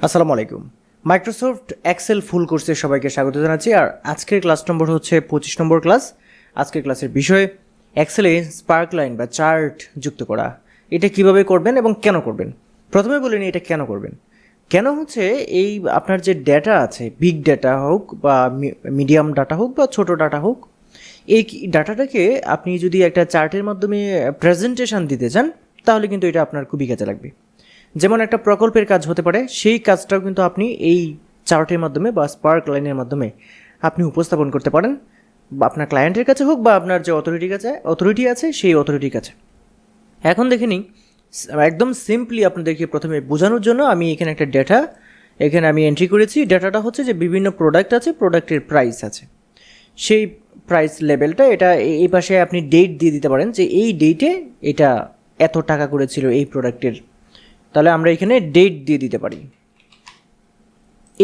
আসসালামু আলাইকুম। Microsoft Excel ফুল কোর্সে সবাইকে স্বাগত জানাচ্ছি। আর আজকের ক্লাস নম্বর হচ্ছে 25 নম্বর ক্লাস। আজকের ক্লাসের বিষয় এক্সেলে স্পার্ক লাইন বা চার্ট যুক্ত করা। এটা কিভাবে করবেন এবং কেন করবেন। প্রথমে বলে নিই এটা কেন করবেন। কেন হচ্ছে এই আপনার যে ডেটা আছে, বিগ ডেটা হোক বা মিডিয়াম ডাটা হোক বা ছোট ডাটা হোক, এই ডাটাটাকে আপনি যদি একটা চার্টের মাধ্যমে প্রেজেন্টেশন দিতে চান তাহলে কিন্তু এটা আপনার খুবই কাজে লাগবে। যেমন একটা প্রকল্পের কাজ হতে পারে, সেই কাজটাও কিন্তু আপনি এই চার্টের মাধ্যমে বা স্পার্ক লাইনের মাধ্যমে আপনি উপস্থাপন করতে পারেন, বা আপনার ক্লায়েন্টের কাছে হোক বা আপনার যে অথরিটি আছে সেই অথরিটির কাছে। এখন দেখে নিই, একদম সিম্পলি আপনাদেরকে প্রথমে বোঝানোর জন্য আমি এখানে একটা ডেটা এখানে আমি এন্ট্রি করেছি। ডেটাটা হচ্ছে যে বিভিন্ন প্রোডাক্ট আছে, প্রোডাক্টের প্রাইস আছে, সেই প্রাইস লেভেলটা এটা এই পাশে আপনি ডেট দিয়ে দিতে পারেন যে এই ডেটে এটা এত টাকা করেছিল এই প্রোডাক্টের, তাহলে আমরা এখানে ডেট দিয়ে দিতে পারি।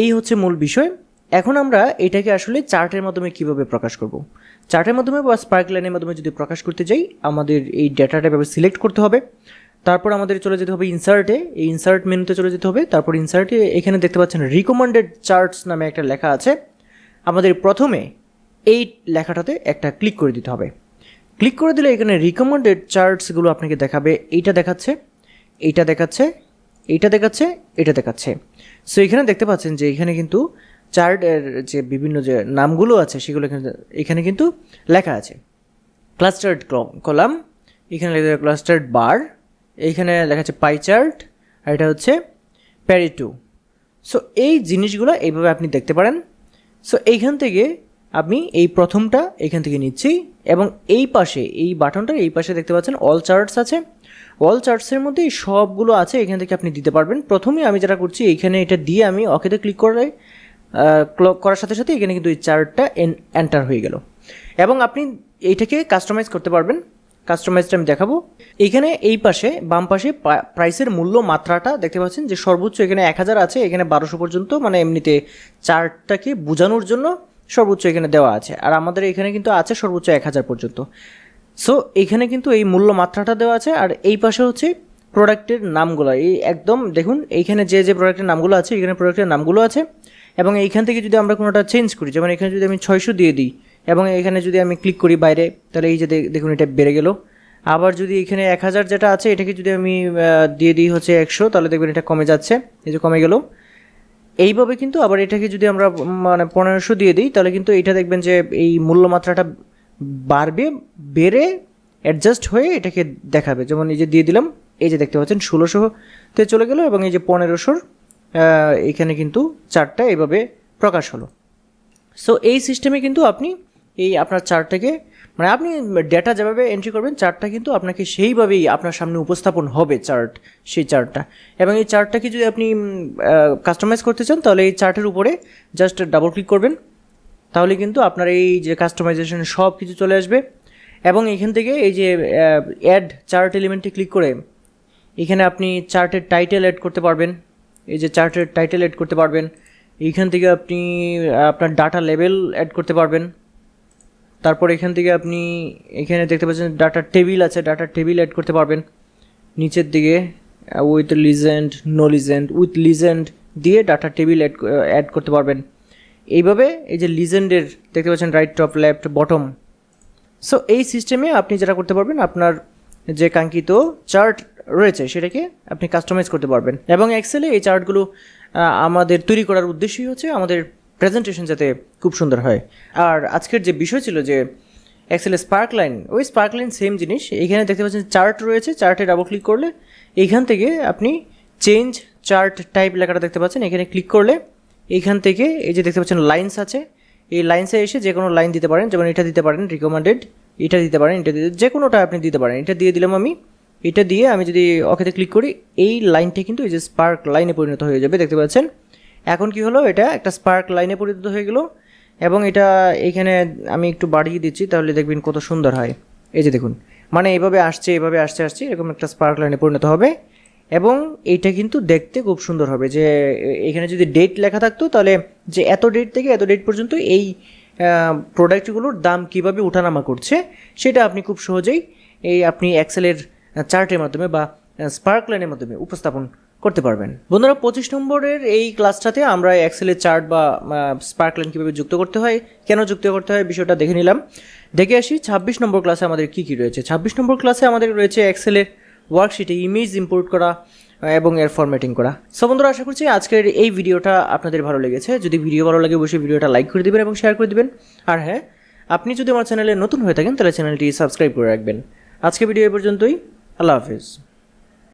এই হচ্ছে মূল বিষয়। এখন আমরা এটাকে আসলে চার্টের মাধ্যমে কিভাবে প্রকাশ করব। চার্টের মাধ্যমে বা স্পার্ক লাইনের মাধ্যমে যদি প্রকাশ করতে যাই, আমাদের এই ডেটাটা এভাবে সিলেক্ট করতে হবে। তারপর আমাদের চলে যেতে হবে ইনসার্টে, এই ইনসার্ট মেনুতে চলে যেতে হবে। তারপর ইনসার্টে এখানে দেখতে পাচ্ছেন রিকমেন্ডেড চার্টস নামে একটা লেখা আছে। আমাদের প্রথমে এই লেখাটাতে একটা ক্লিক করে দিতে হবে। ক্লিক করে দিলে এখানে রিকমেন্ডেড চার্টসগুলো আপনাকে দেখাবে। এইটা দেখাচ্ছে, এইটা দেখাচ্ছে, এইটা দেখাচ্ছে, এটা দেখাচ্ছে। সো এখানে দেখতে পাচ্ছেন যে এখানে কিন্তু চার্টের যে বিভিন্ন যে নামগুলো আছে সেগুলো এখানে কিন্তু লেখা আছে। ক্লাস্টার্ড কলাম, এখানে লেখা আছে ক্লাস্টার্ড বার, এইখানে লেখা আছে পাই চার্ট, আর এটা হচ্ছে প্যারেটো। সো এই জিনিসগুলো এইভাবে আপনি দেখতে পারেন। সো এইখান থেকে আমি এই প্রথমটা এখান থেকে নিচ্ছি এবং এই পাশে এই বাটনটা এই পাশে দেখতে পাচ্ছেন অল চার্টস আছে। অল চার্টসের মধ্যে এই সবগুলো আছে, এখান থেকে আপনি দিতে পারবেন। প্রথমে আমি যেটা করছি এইখানে এটা দিয়ে আমি ওকেতে ক্লিক করার সাথে সাথে এখানে কিন্তু এই চার্টটা এন্টার হয়ে গেল এবং আপনি এইটাকে কাস্টমাইজ করতে পারবেন। কাস্টমাইজটা আমি দেখাবো। এইখানে এই পাশে বাম পাশে প্রাইসের মূল্য মাত্রাটা দেখতে পাচ্ছেন যে সর্বোচ্চ এখানে 1000 আছে, এখানে 1200 পর্যন্ত, মানে এমনিতে চার্টটাকে বোঝানোর জন্য সর্বোচ্চ এখানে দেওয়া আছে। আর আমাদের এখানে কিন্তু আছে সর্বোচ্চ 1000 পর্যন্ত। সো এখানে কিন্তু এই মূল্য মাত্রাটা দেওয়া আছে। আর এই পাশে হচ্ছে প্রোডাক্টের নামগুলো, এই একদম দেখুন এইখানে যে যে প্রোডাক্টের নামগুলো আছে এখানে প্রোডাক্টের নামগুলো আছে। এবং এইখান থেকে যদি আমরা কোনোটা চেঞ্জ করি, যেমন এখানে যদি আমি 600 দিয়ে দিই এবং এখানে যদি আমি ক্লিক করি বাইরে, তাহলে এই যে দেখুন এটা বেড়ে গেল। আবার যদি এখানে 1000 যেটা আছে এটাকে যদি আমি দিয়ে দিই হচ্ছে 100, তাহলে দেখবেন এটা কমে যাচ্ছে, এই যে কমে গেল। এইভাবে কিন্তু আবার এটাকে যদি আমরা মানে 1500 দিয়ে দিই তাহলে কিন্তু এটা দেখবেন যে এই মূল্যমাত্রাটা বাড়বে, বেড়ে অ্যাডজাস্ট হয়ে এটাকে দেখাবে। যেমন এই যে দিয়ে দিলাম, এই যে দেখতে পাচ্ছেন 1600-তে চলে গেল এবং এই যে 1500-র এখানে কিন্তু চার্টটা এভাবে প্রকাশ হলো। সো এই সিস্টেমে কিন্তু আপনি এই আপনার চার্টটাকে মানে আপনি ডেটা যেভাবে এন্ট্রি করবেন চার্টটা কিন্তু আপনাকে সেইভাবেই আপনার সামনে উপস্থাপন হবে সেই চার্টটা। এবং এই চার্টটাকে যদি আপনি কাস্টমাইজ করতে চান তাহলে এই চার্টের উপরে জাস্ট ডাবল ক্লিক করবেন, তাহলে কিন্তু আপনার এই যে কাস্টমাইজেশন সব কিছু চলে আসবে। এবং এখান থেকে এই যে অ্যাড চার্ট এলিমেন্টে ক্লিক করে এখানে আপনি চার্টের টাইটেল অ্যাড করতে পারবেন। এই যে চার্টের টাইটেল অ্যাড করতে পারবেন। এইখান থেকে আপনি আপনার ডাটা লেভেল অ্যাড করতে পারবেন। তারপর এখান থেকে আপনি এখানে দেখতে পাচ্ছেন ডাটা টেবিল আছে, ডাটা টেবিল অ্যাড করতে পারবেন। নিচের দিকে with legend, no legend, with legend দিয়ে ডাটা টেবিল অ্যাড করতে পারবেন। এইভাবে এই যে লিজেন্ডের দেখতে পাচ্ছেন right, top, left, bottom. So এই সিস্টেমে আপনি যেটা করতে পারবেন, আপনার যে কাঙ্ক্ষিত চার্ট রয়েছে সেটাকে আপনি কাস্টমাইজ করতে পারবেন। এবং এক্সেলে এই চার্টগুলো আমাদের তৈরি করার উদ্দেশ্যই হচ্ছে আমাদের প্রেজেন্টেশন যাতে খুব সুন্দর হয়। আর আজকের যে বিষয় ছিল যে এক্সেলে স্পার্ক লাইন, ওই স্পার্ক লাইন সেম জিনিস। এখানে দেখতে পাচ্ছেন চার্ট রয়েছে, চার্টে ডাবল ক্লিক করলে এইখান থেকে আপনি চেঞ্জ চার্ট টাইপ লেখাটা দেখতে পাচ্ছেন, এখানে ক্লিক করলে এইখান থেকে এই যে দেখতে পাচ্ছেন লাইন্স আছে, এই লাইন্সে এসে যে কোনো লাইন দিতে পারেন। যেমন এটা দিতে পারেন রিকমেন্ডেড, এটা দিতে পারেন, এটা দিতে যে কোনোটা আপনি দিতে পারেন। এটা দিয়ে দিলাম আমি। এটা দিয়ে আমি যদি ওকেতে ক্লিক করি এই লাইনটা কিন্তু এই যে স্পার্ক লাইনে পরিণত হয়ে যাবে, দেখতে পাচ্ছেন। এখন কি হলো, এটা একটা স্পার্ক লাইনে পরিণত হয়ে গেল। এবং এটা এখানে আমি একটু বাড়িয়ে দিচ্ছি, তাহলে দেখবেন কত সুন্দর হয়। এই যে দেখুন, মানে এইভাবে আসছে, এইভাবে আসছে এরকম একটা স্পার্ক লাইনে পরিণত হবে। এবং এইটা কিন্তু দেখতে খুব সুন্দর হবে। যে এখানে যদি ডেট লেখা থাকতো তাহলে যে এত ডেট থেকে এত ডেট পর্যন্ত এই প্রোডাক্টগুলোর দাম কীভাবে ওঠানামা করছে সেটা আপনি খুব সহজেই আপনি এক্সেলের চার্টের মাধ্যমে বা স্পার্ক লাইনের মাধ্যমে উপস্থাপন করতে পারবেন। বন্ধুরা 25 নম্বরের এই ক্লাসটাতে আমরা এক্সেলের চার্ট বা স্পার্কলাইন কীভাবে যুক্ত করতে হয়, কেন যুক্ত করতে হয় বিষয়টা দেখে নিলাম। দেখে আসি 26 নম্বর ক্লাসে আমাদের কী কী রয়েছে। 26 নম্বর ক্লাসে আমাদের রয়েছে এক্সেলের ওয়ার্কশিটে ইমেজ ইম্পোর্ট করা এবং এর ফরম্যাটিং করা। সো বন্ধুরা আশা করছি আজকের এই ভিডিওটা আপনাদের ভালো লেগেছে। যদি ভিডিও ভালো লাগে অবশ্যই ভিডিওটা লাইক করে দেবেন এবং শেয়ার করে দেবেন। আর হ্যাঁ, আপনি যদি আমার চ্যানেলে নতুন হয়ে থাকেন তাহলে চ্যানেলটি সাবস্ক্রাইব করে রাখবেন। আজকে ভিডিও এ পর্যন্তই। আল্লাহ হাফিজ।